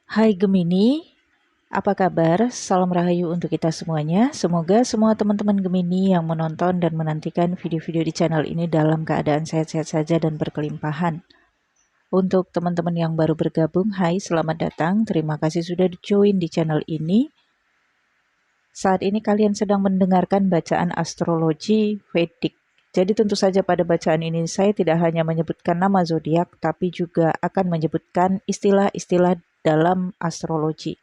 Hai Gemini, apa kabar? Salam rahayu untuk kita semuanya. Semoga semua teman-teman Gemini yang menonton dan menantikan video-video di channel ini dalam keadaan sehat-sehat saja dan berkelimpahan. Untuk teman-teman yang baru bergabung, hai, selamat datang. Terima kasih sudah join di channel ini. Saat ini kalian sedang mendengarkan bacaan astrologi Vedic. Jadi tentu saja pada bacaan ini saya tidak hanya menyebutkan nama zodiak, tapi juga akan menyebutkan istilah-istilah dalam astrologi.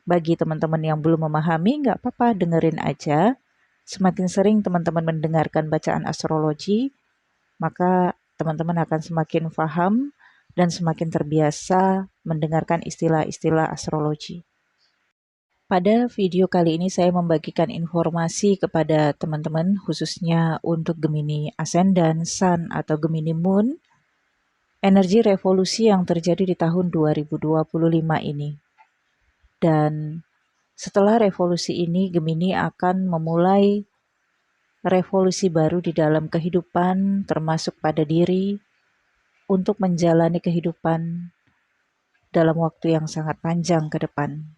Bagi teman-teman yang belum memahami, nggak apa-apa, dengerin aja. Semakin sering teman-teman mendengarkan bacaan astrologi, maka teman-teman akan semakin paham dan semakin terbiasa mendengarkan istilah-istilah astrologi. Pada video kali ini saya membagikan informasi kepada teman-teman khususnya untuk Gemini Ascendant, Sun, atau Gemini Moon, energi revolusi yang terjadi di tahun 2025 ini. Dan setelah revolusi ini, Gemini akan memulai revolusi baru di dalam kehidupan, termasuk pada diri, untuk menjalani kehidupan dalam waktu yang sangat panjang ke depan.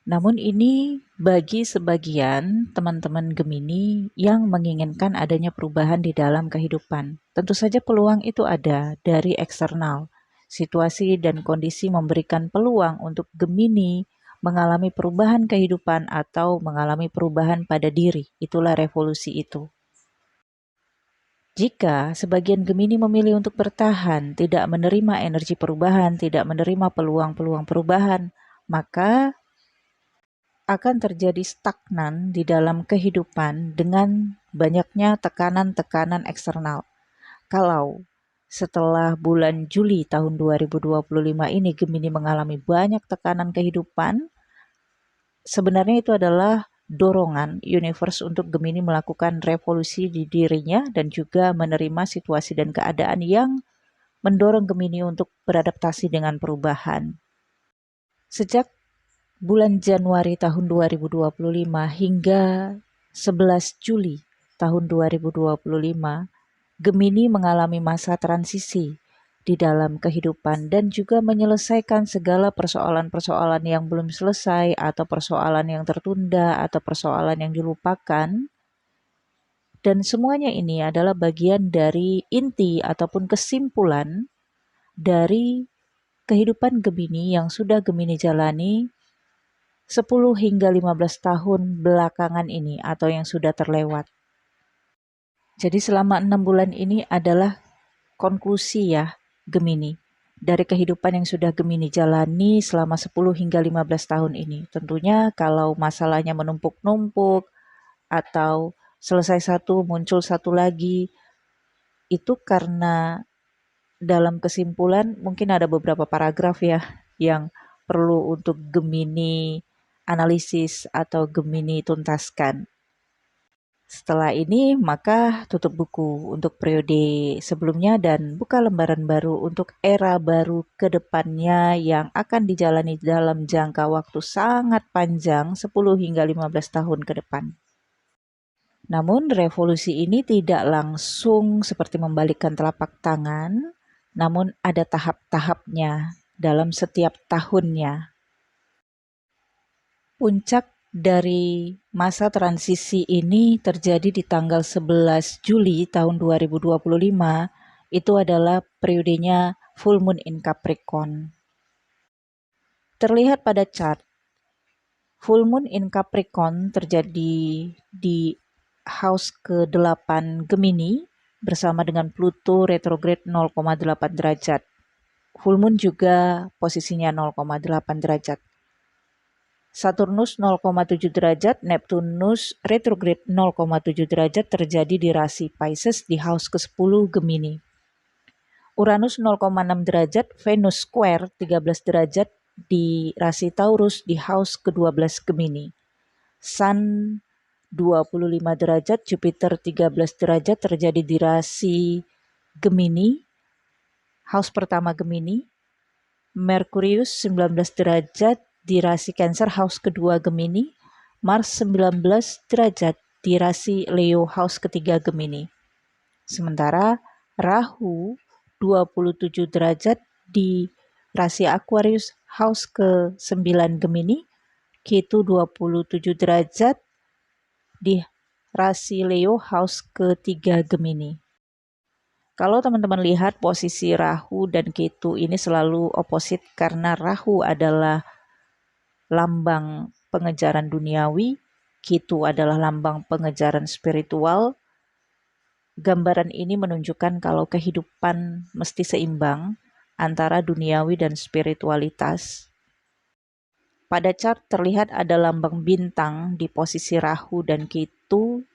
Namun ini bagi sebagian teman-teman Gemini yang menginginkan adanya perubahan di dalam kehidupan. Tentu saja peluang itu ada dari eksternal. Situasi dan kondisi memberikan peluang untuk Gemini mengalami perubahan kehidupan atau mengalami perubahan pada diri. Itulah revolusi itu. Jika sebagian Gemini memilih untuk bertahan, tidak menerima energi perubahan, tidak menerima peluang-peluang perubahan, maka akan terjadi stagnan di dalam kehidupan dengan banyaknya tekanan-tekanan eksternal. Kalau setelah bulan Juli tahun 2025 ini Gemini mengalami banyak tekanan kehidupan, sebenarnya itu adalah dorongan universe untuk Gemini melakukan revolusi di dirinya dan juga menerima situasi dan keadaan yang mendorong Gemini untuk beradaptasi dengan perubahan. Sejak bulan Januari tahun 2025 hingga 11 Juli tahun 2025, Gemini mengalami masa transisi di dalam kehidupan dan juga menyelesaikan segala persoalan-persoalan yang belum selesai atau persoalan yang tertunda atau persoalan yang dilupakan. Dan semuanya ini adalah bagian dari inti ataupun kesimpulan dari kehidupan Gemini yang sudah Gemini jalani 10 hingga 15 tahun belakangan ini atau yang sudah terlewat. Jadi selama 6 bulan ini adalah konklusi ya Gemini dari kehidupan yang sudah Gemini jalani selama 10 hingga 15 tahun ini. Tentunya kalau masalahnya menumpuk-numpuk atau selesai satu muncul satu lagi, itu karena dalam kesimpulan mungkin ada beberapa paragraf ya yang perlu untuk Gemini analisis atau Gemini tuntaskan. Setelah ini, maka tutup buku untuk periode sebelumnya dan buka lembaran baru untuk era baru ke depannya yang akan dijalani dalam jangka waktu sangat panjang 10 hingga 15 tahun ke depan. Namun revolusi ini tidak langsung seperti membalikkan telapak tangan, namun ada tahap-tahapnya dalam setiap tahunnya. Puncak dari masa transisi ini terjadi di tanggal 11 Juli tahun 2025, itu adalah periodenya full moon in Capricorn. Terlihat pada chart, full moon in Capricorn terjadi di house ke-8 Gemini bersama dengan Pluto retrograde 0,8 derajat. Full moon juga posisinya 0,8 derajat. Saturnus 0,7 derajat, Neptunus retrograde 0,7 derajat terjadi di rasi Pisces di house ke-10 Gemini. Uranus 0,6 derajat, Venus square 13 derajat di rasi Taurus di house ke-12 Gemini. Sun 25 derajat, Jupiter 13 derajat terjadi di rasi Gemini, house pertama Gemini. Merkurius 19 derajat di rasi Cancer house kedua Gemini, Mars 19 derajat di rasi Leo house ketiga Gemini. Sementara Rahu 27 derajat di rasi Aquarius house ke-9 Gemini, Ketu 27 derajat di rasi Leo house ke-3 Gemini. Kalau teman-teman lihat posisi Rahu dan Ketu ini selalu oposit karena Rahu adalah lambang pengejaran duniawi, Ketu adalah lambang pengejaran spiritual. Gambaran ini menunjukkan kalau kehidupan mesti seimbang antara duniawi dan spiritualitas. Pada chart terlihat ada lambang bintang di posisi Rahu dan Ketu.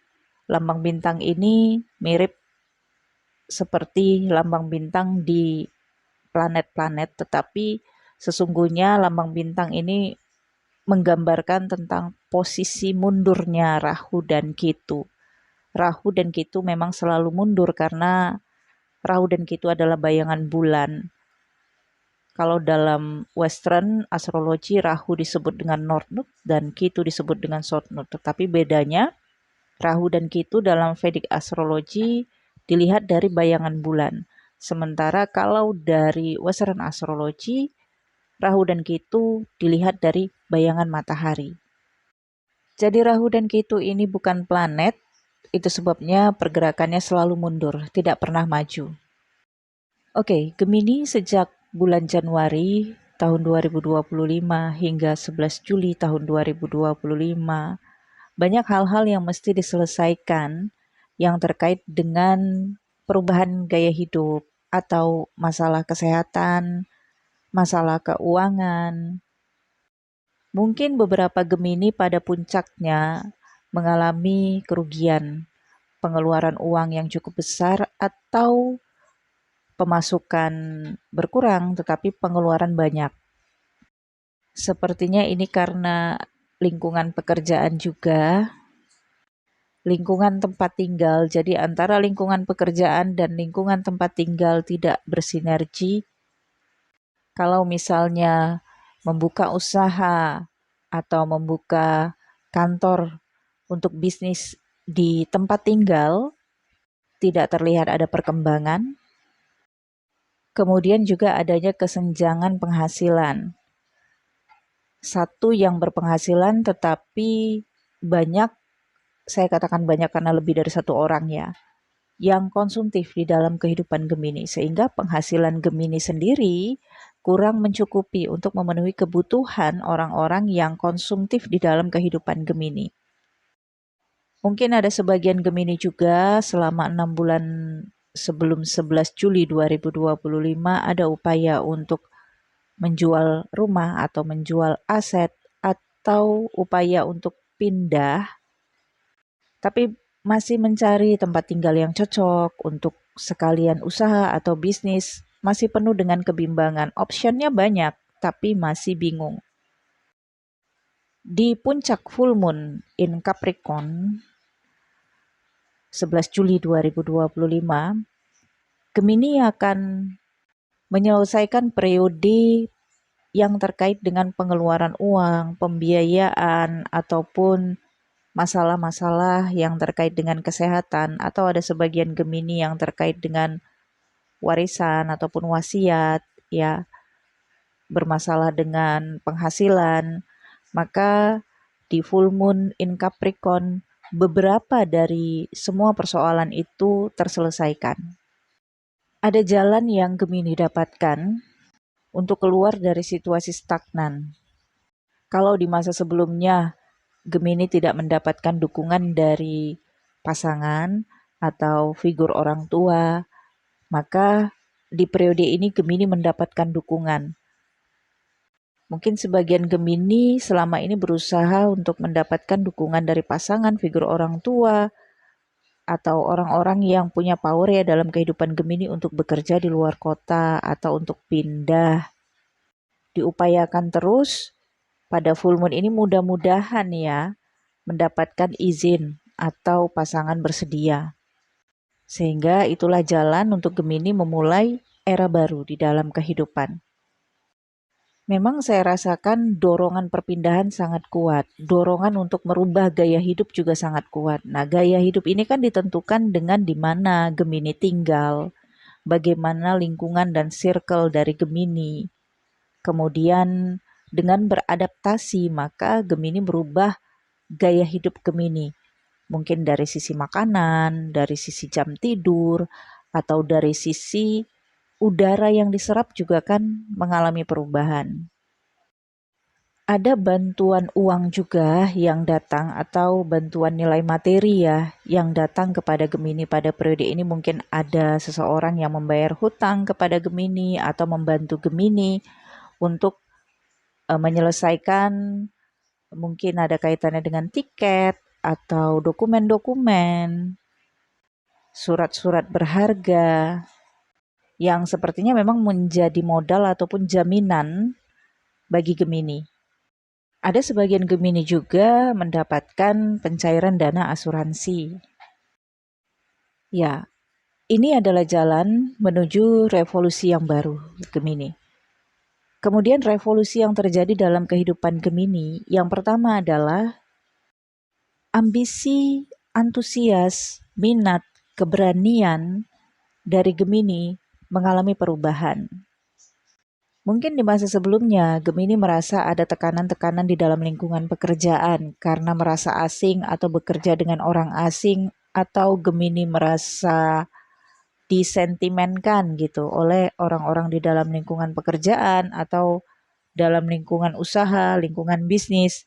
Lambang bintang ini mirip seperti lambang bintang di planet-planet, tetapi sesungguhnya lambang bintang ini menggambarkan tentang posisi mundurnya Rahu dan Ketu. Rahu dan Ketu memang selalu mundur karena Rahu dan Ketu adalah bayangan bulan. Kalau dalam Western astrologi, Rahu disebut dengan North Node dan Ketu disebut dengan South Node. Tetapi bedanya, Rahu dan Ketu dalam Vedic astrologi dilihat dari bayangan bulan. Sementara kalau dari Western astrologi, Rahu dan Ketu dilihat dari bayangan matahari. Jadi Rahu dan Ketu ini bukan planet, itu sebabnya pergerakannya selalu mundur, tidak pernah maju. Oke, Gemini sejak bulan Januari tahun 2025 hingga 11 Juli tahun 2025, banyak hal-hal yang mesti diselesaikan yang terkait dengan perubahan gaya hidup atau masalah kesehatan, masalah keuangan. Mungkin beberapa Gemini pada puncaknya mengalami kerugian, pengeluaran uang yang cukup besar atau pemasukan berkurang tetapi pengeluaran banyak. Sepertinya ini karena lingkungan pekerjaan juga, lingkungan tempat tinggal. Jadi antara lingkungan pekerjaan dan lingkungan tempat tinggal tidak bersinergi. Kalau misalnya membuka usaha atau membuka kantor untuk bisnis di tempat tinggal, tidak terlihat ada perkembangan. Kemudian juga adanya kesenjangan penghasilan. Satu yang berpenghasilan tetapi banyak, saya katakan banyak karena lebih dari satu orang ya, yang konsumtif di dalam kehidupan Gemini. Sehingga penghasilan Gemini sendiri kurang mencukupi untuk memenuhi kebutuhan orang-orang yang konsumtif di dalam kehidupan Gemini. Mungkin ada sebagian Gemini juga selama 6 bulan sebelum 11 Juli 2025 ada upaya untuk menjual rumah atau menjual aset atau upaya untuk pindah, tapi masih mencari tempat tinggal yang cocok untuk sekalian usaha atau bisnis, masih penuh dengan kebimbangan. Optionnya banyak, tapi masih bingung. Di puncak full moon in Capricorn, 11 Juli 2025, Gemini akan menyelesaikan periode yang terkait dengan pengeluaran uang, pembiayaan, ataupun masalah-masalah yang terkait dengan kesehatan, atau ada sebagian Gemini yang terkait dengan warisan ataupun wasiat, ya, bermasalah dengan penghasilan. Maka di full moon in Capricorn, beberapa dari semua persoalan itu terselesaikan. Ada jalan yang Gemini dapatkan untuk keluar dari situasi stagnan. Kalau di masa sebelumnya Gemini tidak mendapatkan dukungan dari pasangan atau figur orang tua, maka di periode ini Gemini mendapatkan dukungan. Mungkin sebagian Gemini selama ini berusaha untuk mendapatkan dukungan dari pasangan, figur orang tua, atau orang-orang yang punya power ya dalam kehidupan Gemini untuk bekerja di luar kota atau untuk pindah. Diupayakan terus pada full moon ini, mudah-mudahan ya mendapatkan izin atau pasangan bersedia. Sehingga itulah jalan untuk Gemini memulai era baru di dalam kehidupan. Memang saya rasakan dorongan perpindahan sangat kuat. Dorongan untuk merubah gaya hidup juga sangat kuat. Nah, gaya hidup ini kan ditentukan dengan di mana Gemini tinggal, bagaimana lingkungan dan circle dari Gemini. Kemudian dengan beradaptasi, maka Gemini berubah gaya hidup Gemini. Mungkin dari sisi makanan, dari sisi jam tidur, atau dari sisi udara yang diserap juga kan mengalami perubahan. Ada bantuan uang juga yang datang atau bantuan nilai materi ya yang datang kepada Gemini pada periode ini. Mungkin ada seseorang yang membayar hutang kepada Gemini atau membantu Gemini untuk menyelesaikan, mungkin ada kaitannya dengan tiket atau dokumen-dokumen, surat-surat berharga yang sepertinya memang menjadi modal ataupun jaminan bagi Gemini. Ada sebagian Gemini juga mendapatkan pencairan dana asuransi. Ya, ini adalah jalan menuju revolusi yang baru, Gemini. Kemudian revolusi yang terjadi dalam kehidupan Gemini, yang pertama adalah ambisi, antusias, minat, keberanian dari Gemini mengalami perubahan. Mungkin di masa sebelumnya, Gemini merasa ada tekanan-tekanan di dalam lingkungan pekerjaan karena merasa asing atau bekerja dengan orang asing, atau Gemini merasa disentimenkan gitu oleh orang-orang di dalam lingkungan pekerjaan atau dalam lingkungan usaha, lingkungan bisnis.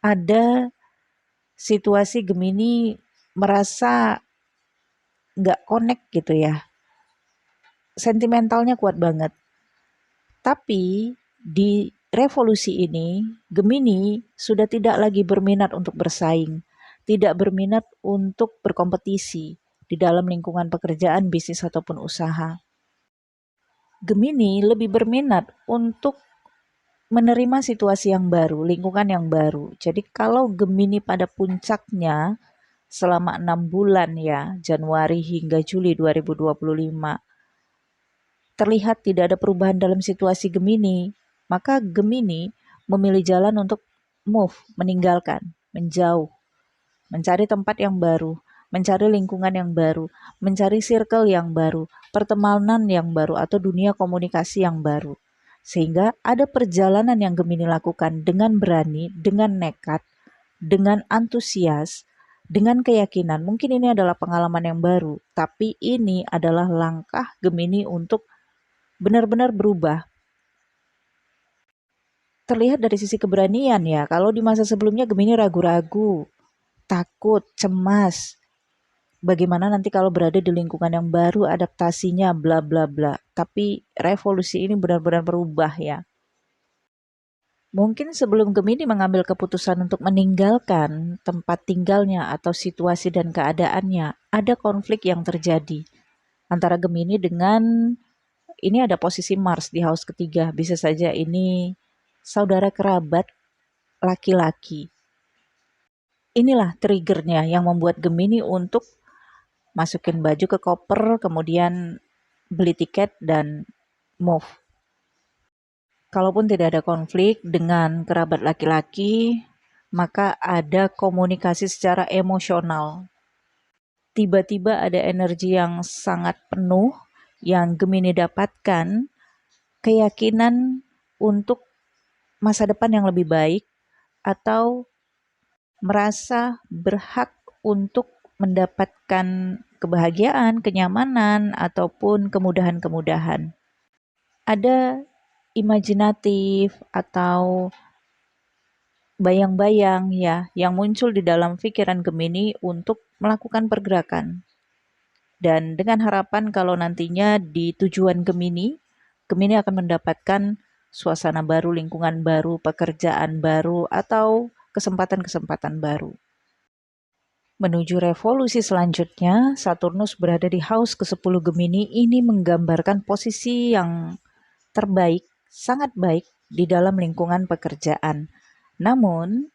Ada situasi Gemini merasa nggak connect gitu ya. Sentimentalnya kuat banget. Tapi di revolusi ini, Gemini sudah tidak lagi berminat untuk bersaing, tidak berminat untuk berkompetisi di dalam lingkungan pekerjaan, bisnis, ataupun usaha. Gemini lebih berminat untuk menerima situasi yang baru, lingkungan yang baru. Jadi kalau Gemini pada puncaknya selama 6 bulan ya, Januari hingga Juli 2025, terlihat tidak ada perubahan dalam situasi Gemini, maka Gemini memilih jalan untuk move, meninggalkan, menjauh, mencari tempat yang baru, mencari lingkungan yang baru, mencari circle yang baru, pertemanan yang baru, atau dunia komunikasi yang baru. Sehingga ada perjalanan yang Gemini lakukan dengan berani, dengan nekat, dengan antusias, dengan keyakinan. Mungkin ini adalah pengalaman yang baru, tapi ini adalah langkah Gemini untuk benar-benar berubah. Terlihat dari sisi keberanian ya. Kalau di masa sebelumnya Gemini ragu-ragu, takut, cemas. Bagaimana nanti kalau berada di lingkungan yang baru, adaptasinya, bla bla bla. Tapi revolusi ini benar-benar berubah ya. Mungkin sebelum Gemini mengambil keputusan untuk meninggalkan tempat tinggalnya atau situasi dan keadaannya, ada konflik yang terjadi antara Gemini dengan, ini ada posisi Mars di house ketiga, bisa saja ini saudara kerabat laki-laki. Inilah triggernya yang membuat Gemini untuk masukin baju ke koper, kemudian beli tiket dan move. Kalaupun tidak ada konflik dengan kerabat laki-laki, maka ada komunikasi secara emosional. Tiba-tiba ada energi yang sangat penuh yang Gemini dapatkan, keyakinan untuk masa depan yang lebih baik, atau merasa berhak untuk mendapatkan kebahagiaan, kenyamanan, ataupun kemudahan-kemudahan. Ada imajinatif atau bayang-bayang ya yang muncul di dalam pikiran Gemini untuk melakukan pergerakan. Dan dengan harapan kalau nantinya di tujuan Gemini, Gemini akan mendapatkan suasana baru, lingkungan baru, pekerjaan baru, atau kesempatan-kesempatan baru. Menuju revolusi selanjutnya, Saturnus berada di house ke-10 Gemini. Ini menggambarkan posisi yang terbaik, sangat baik di dalam lingkungan pekerjaan. Namun,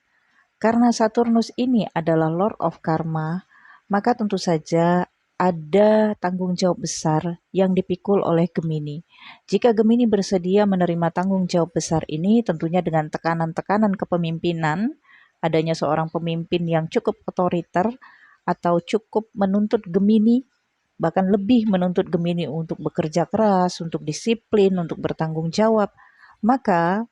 karena Saturnus ini adalah Lord of Karma, maka tentu saja ada tanggung jawab besar yang dipikul oleh Gemini. Jika Gemini bersedia menerima tanggung jawab besar ini, tentunya dengan tekanan-tekanan kepemimpinan, adanya seorang pemimpin yang cukup otoriter atau cukup menuntut Gemini, bahkan lebih menuntut Gemini untuk bekerja keras, untuk disiplin, untuk bertanggung jawab, maka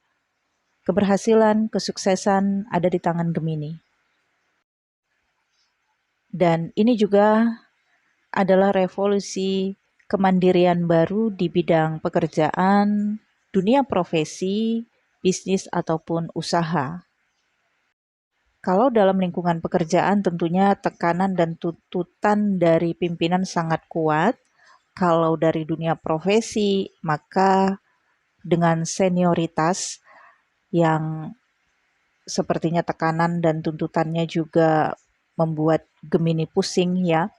keberhasilan, kesuksesan ada di tangan Gemini. Dan ini juga adalah revolusi kemandirian baru di bidang pekerjaan, dunia profesi, bisnis ataupun usaha. Kalau dalam lingkungan pekerjaan tentunya tekanan dan tuntutan dari pimpinan sangat kuat. Kalau dari dunia profesi, maka dengan senioritas yang sepertinya tekanan dan tuntutannya juga membuat Gemini pusing ya.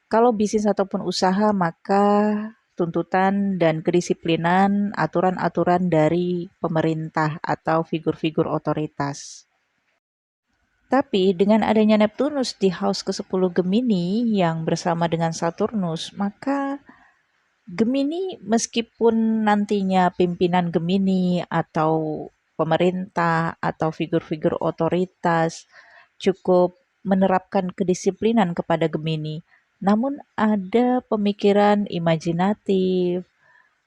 Kalau bisnis ataupun usaha, maka tuntutan dan kedisiplinan, aturan-aturan dari pemerintah atau figur-figur otoritas. Tapi dengan adanya Neptunus di house ke-10 Gemini yang bersama dengan Saturnus, maka Gemini meskipun nantinya pimpinan Gemini atau pemerintah atau figur-figur otoritas cukup menerapkan kedisiplinan kepada Gemini, namun ada pemikiran imajinatif,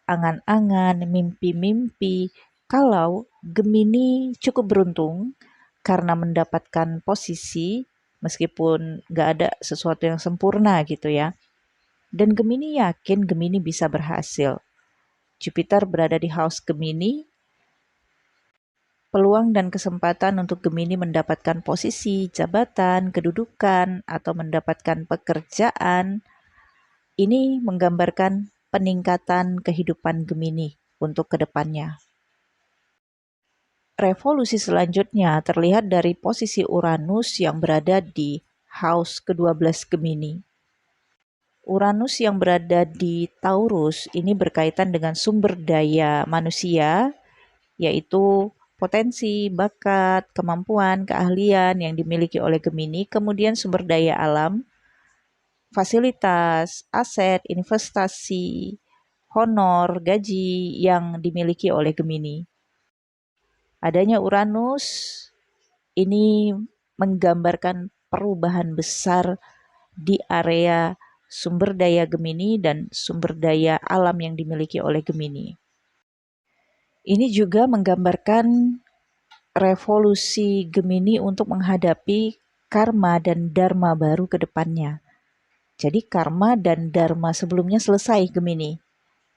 angan-angan, mimpi-mimpi. Kalau Gemini cukup beruntung karena mendapatkan posisi, meskipun nggak ada sesuatu yang sempurna gitu ya. Dan Gemini yakin Gemini bisa berhasil. Jupiter berada di house Gemini, peluang dan kesempatan untuk Gemini mendapatkan posisi, jabatan, kedudukan, atau mendapatkan pekerjaan, ini menggambarkan peningkatan kehidupan Gemini untuk kedepannya. Revolusi selanjutnya terlihat dari posisi Uranus yang berada di house ke-12 Gemini. Uranus yang berada di Taurus ini berkaitan dengan sumber daya manusia, yaitu potensi, bakat, kemampuan, keahlian yang dimiliki oleh Gemini, kemudian sumber daya alam, fasilitas, aset, investasi, honor, gaji yang dimiliki oleh Gemini. Adanya Uranus ini menggambarkan perubahan besar di area sumber daya Gemini dan sumber daya alam yang dimiliki oleh Gemini. Ini juga menggambarkan revolusi Gemini untuk menghadapi karma dan dharma baru ke depannya. Jadi karma dan dharma sebelumnya selesai Gemini.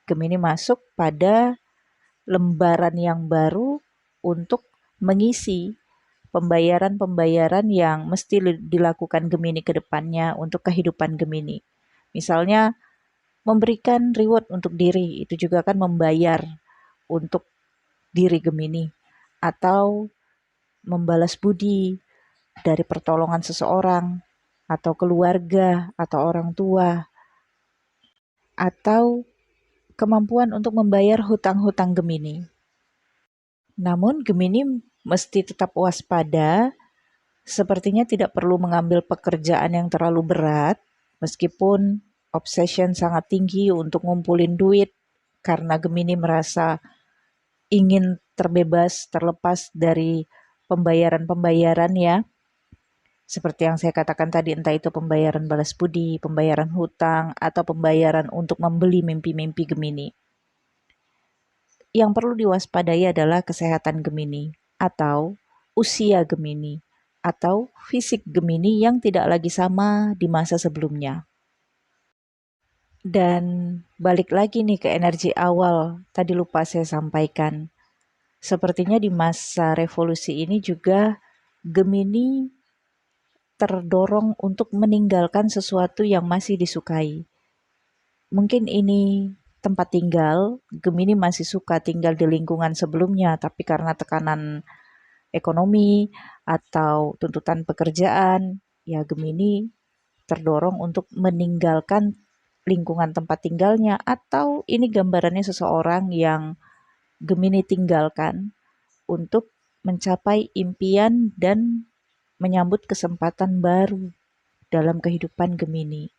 Gemini masuk pada lembaran yang baru untuk mengisi pembayaran-pembayaran yang mesti dilakukan Gemini ke depannya untuk kehidupan Gemini. Misalnya memberikan reward untuk diri, itu juga akan membayar untuk diri Gemini. Atau membalas budi dari pertolongan seseorang, atau keluarga, atau orang tua, atau kemampuan untuk membayar hutang-hutang Gemini. Namun Gemini mesti tetap waspada, sepertinya tidak perlu mengambil pekerjaan yang terlalu berat, meskipun obsession sangat tinggi untuk ngumpulin duit, karena Gemini merasa ingin terbebas, terlepas dari pembayaran-pembayaran ya. Seperti yang saya katakan tadi, entah itu pembayaran balas budi, pembayaran hutang, atau pembayaran untuk membeli mimpi-mimpi Gemini. Yang perlu diwaspadai adalah kesehatan Gemini, atau usia Gemini, atau fisik Gemini yang tidak lagi sama di masa sebelumnya. Dan balik lagi nih ke energi awal, tadi lupa saya sampaikan. Sepertinya di masa revolusi ini juga Gemini terdorong untuk meninggalkan sesuatu yang masih disukai. Mungkin ini tempat tinggal, Gemini masih suka tinggal di lingkungan sebelumnya, tapi karena tekanan ekonomi atau tuntutan pekerjaan, ya Gemini terdorong untuk meninggalkan lingkungan tempat tinggalnya, atau ini gambarannya seseorang yang Gemini tinggalkan untuk mencapai impian dan menyambut kesempatan baru dalam kehidupan Gemini.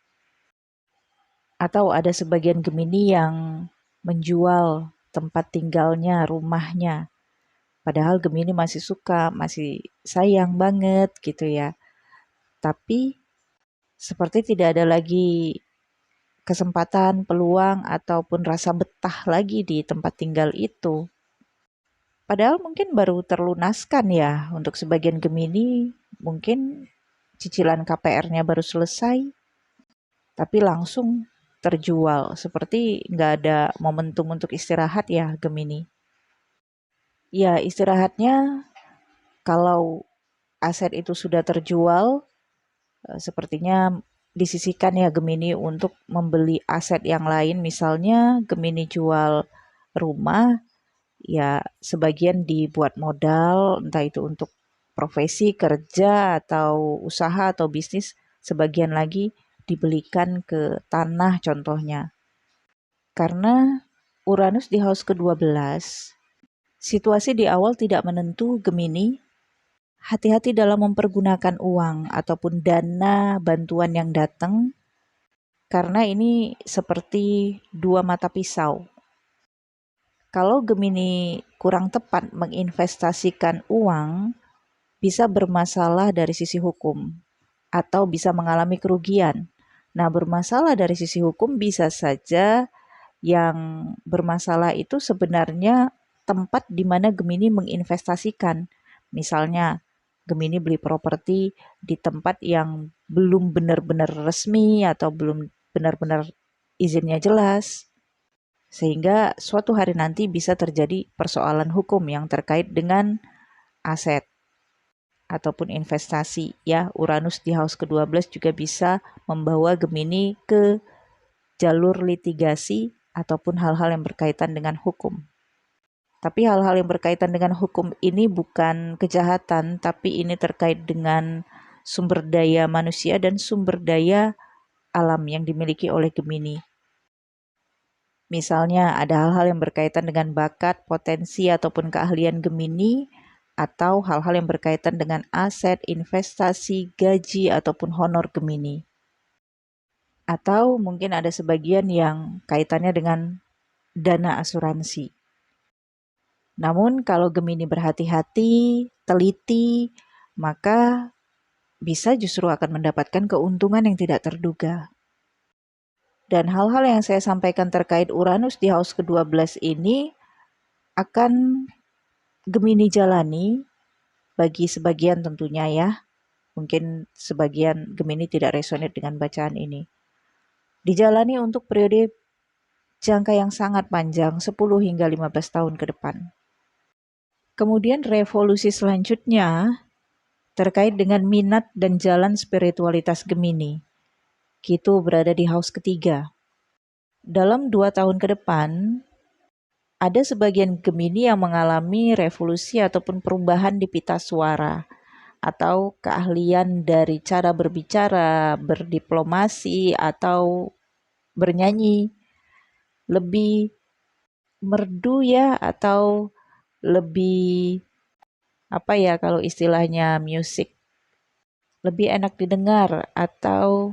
Atau ada sebagian Gemini yang menjual tempat tinggalnya, rumahnya. Padahal Gemini masih suka, masih sayang banget gitu ya. Tapi seperti tidak ada lagi kesempatan, peluang, ataupun rasa betah lagi di tempat tinggal itu. Padahal mungkin baru terlunaskan ya untuk sebagian Gemini, mungkin cicilan KPR-nya baru selesai, tapi langsung terjual. Seperti nggak ada momentum untuk istirahat ya Gemini. Ya istirahatnya kalau aset itu sudah terjual, sepertinya disisihkan ya Gemini untuk membeli aset yang lain. Misalnya Gemini jual rumah, ya sebagian dibuat modal, entah itu untuk profesi, kerja, atau usaha atau bisnis, sebagian lagi dibelikan ke tanah contohnya. Karena Uranus di house ke-12, situasi di awal tidak menentu Gemini, hati-hati dalam mempergunakan uang ataupun dana bantuan yang datang, karena ini seperti dua mata pisau. Kalau Gemini kurang tepat menginvestasikan uang, bisa bermasalah dari sisi hukum atau bisa mengalami kerugian. Nah, bermasalah dari sisi hukum bisa saja yang bermasalah itu sebenarnya tempat di mana Gemini menginvestasikan. Misalnya, Gemini beli properti di tempat yang belum benar-benar resmi atau belum benar-benar izinnya jelas. Sehingga suatu hari nanti bisa terjadi persoalan hukum yang terkait dengan aset ataupun investasi ya. Uranus di house ke-12 juga bisa membawa Gemini ke jalur litigasi ataupun hal-hal yang berkaitan dengan hukum. Tapi hal-hal yang berkaitan dengan hukum ini bukan kejahatan, tapi ini terkait dengan sumber daya manusia dan sumber daya alam yang dimiliki oleh Gemini. Misalnya ada hal-hal yang berkaitan dengan bakat, potensi, ataupun keahlian Gemini, atau hal-hal yang berkaitan dengan aset, investasi, gaji, ataupun honor Gemini. Atau mungkin ada sebagian yang kaitannya dengan dana asuransi. Namun kalau Gemini berhati-hati, teliti, maka bisa justru akan mendapatkan keuntungan yang tidak terduga. Dan hal-hal yang saya sampaikan terkait Uranus di house ke-12 ini akan Gemini jalani bagi sebagian tentunya ya. Mungkin sebagian Gemini tidak resonate dengan bacaan ini. Dijalani untuk periode jangka yang sangat panjang, 10 hingga 15 tahun ke depan. Kemudian revolusi selanjutnya terkait dengan minat dan jalan spiritualitas Gemini. Ketu berada di house ketiga. Dalam 2 tahun ke depan, ada sebagian Gemini yang mengalami revolusi ataupun perubahan di pita suara atau keahlian dari cara berbicara, berdiplomasi, atau bernyanyi lebih merdu ya, atau lebih apa ya kalau istilahnya musik, lebih enak didengar, atau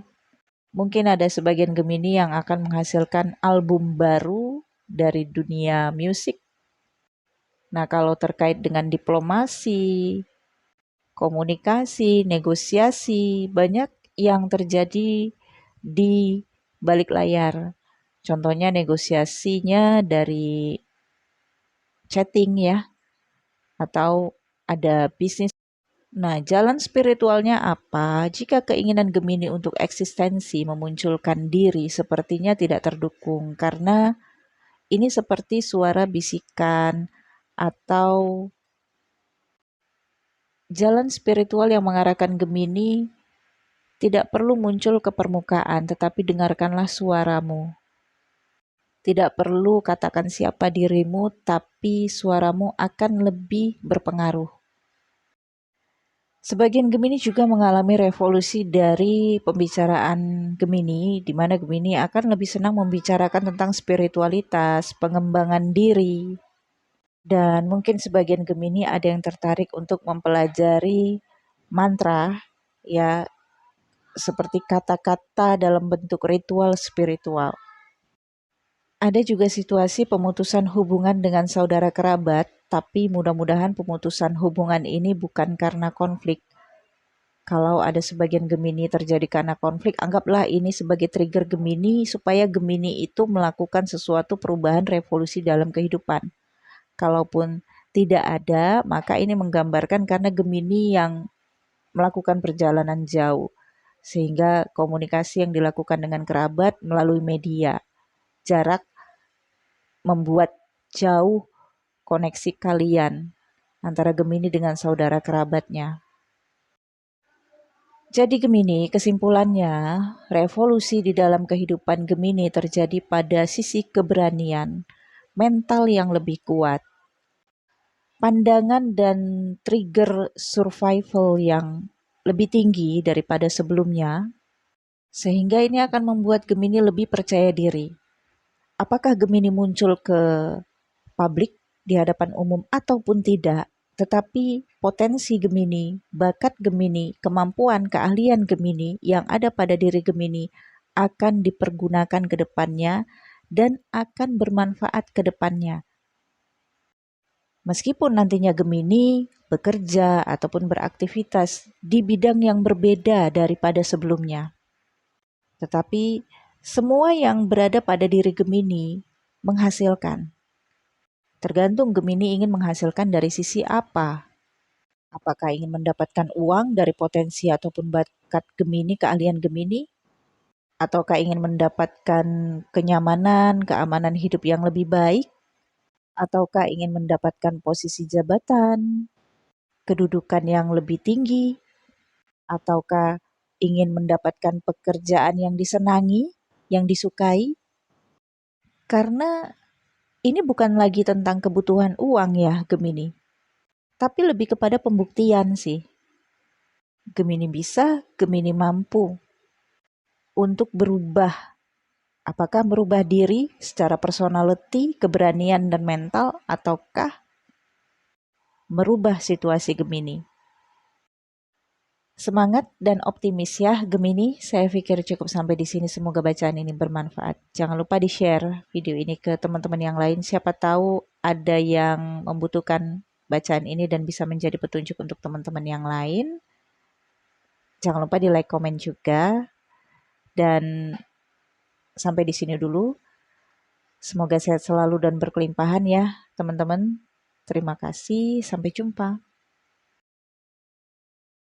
mungkin ada sebagian Gemini yang akan menghasilkan album baru dari dunia musik. Nah, kalau terkait dengan diplomasi, komunikasi, negosiasi, banyak yang terjadi di balik layar. Contohnya negosiasinya dari chatting ya, atau ada bisnis. Nah, jalan spiritualnya apa? Jika keinginan Gemini untuk eksistensi memunculkan diri sepertinya tidak terdukung, karena ini seperti suara bisikan atau jalan spiritual yang mengarahkan Gemini tidak perlu muncul ke permukaan, tetapi dengarkanlah suaramu. Tidak perlu katakan siapa dirimu, tapi suaramu akan lebih berpengaruh. Sebagian Gemini juga mengalami revolusi dari pembicaraan Gemini, di mana Gemini akan lebih senang membicarakan tentang spiritualitas, pengembangan diri, dan mungkin sebagian Gemini ada yang tertarik untuk mempelajari mantra, ya seperti kata-kata dalam bentuk ritual spiritual. Ada juga situasi pemutusan hubungan dengan saudara kerabat, tapi mudah-mudahan pemutusan hubungan ini bukan karena konflik. Kalau ada sebagian Gemini terjadi karena konflik, anggaplah ini sebagai trigger Gemini supaya Gemini itu melakukan sesuatu perubahan revolusi dalam kehidupan. Kalaupun tidak ada, maka ini menggambarkan karena Gemini yang melakukan perjalanan jauh, sehingga komunikasi yang dilakukan dengan kerabat melalui media. Jarak membuat jauh koneksi kalian antara Gemini dengan saudara kerabatnya. Jadi Gemini, kesimpulannya, revolusi di dalam kehidupan Gemini terjadi pada sisi keberanian, mental yang lebih kuat, pandangan dan trigger survival yang lebih tinggi daripada sebelumnya, sehingga ini akan membuat Gemini lebih percaya diri. Apakah Gemini muncul ke publik di hadapan umum ataupun tidak, tetapi potensi Gemini, bakat Gemini, kemampuan, keahlian Gemini yang ada pada diri Gemini akan dipergunakan ke depannya dan akan bermanfaat ke depannya. Meskipun nantinya Gemini bekerja ataupun beraktivitas di bidang yang berbeda daripada sebelumnya. Tetapi semua yang berada pada diri Gemini menghasilkan. Tergantung Gemini ingin menghasilkan dari sisi apa. Apakah ingin mendapatkan uang dari potensi ataupun bakat Gemini, keahlian Gemini? Ataukah ingin mendapatkan kenyamanan, keamanan hidup yang lebih baik? Ataukah ingin mendapatkan posisi jabatan, kedudukan yang lebih tinggi? Ataukah ingin mendapatkan pekerjaan yang disenangi, yang disukai? Karena ini bukan lagi tentang kebutuhan uang ya, Gemini. Tapi lebih kepada pembuktian sih. Gemini bisa, Gemini mampu untuk berubah. Apakah merubah diri secara personality, keberanian dan mental, ataukah merubah situasi Gemini? Semangat dan optimis ya Gemini. Saya pikir cukup sampai di sini. Semoga bacaan ini bermanfaat. Jangan lupa di-share video ini ke teman-teman yang lain. Siapa tahu ada yang membutuhkan bacaan ini dan bisa menjadi petunjuk untuk teman-teman yang lain. Jangan lupa di-like, komen juga. Dan sampai di sini dulu. Semoga sehat selalu dan berkelimpahan ya teman-teman. Terima kasih. Sampai jumpa.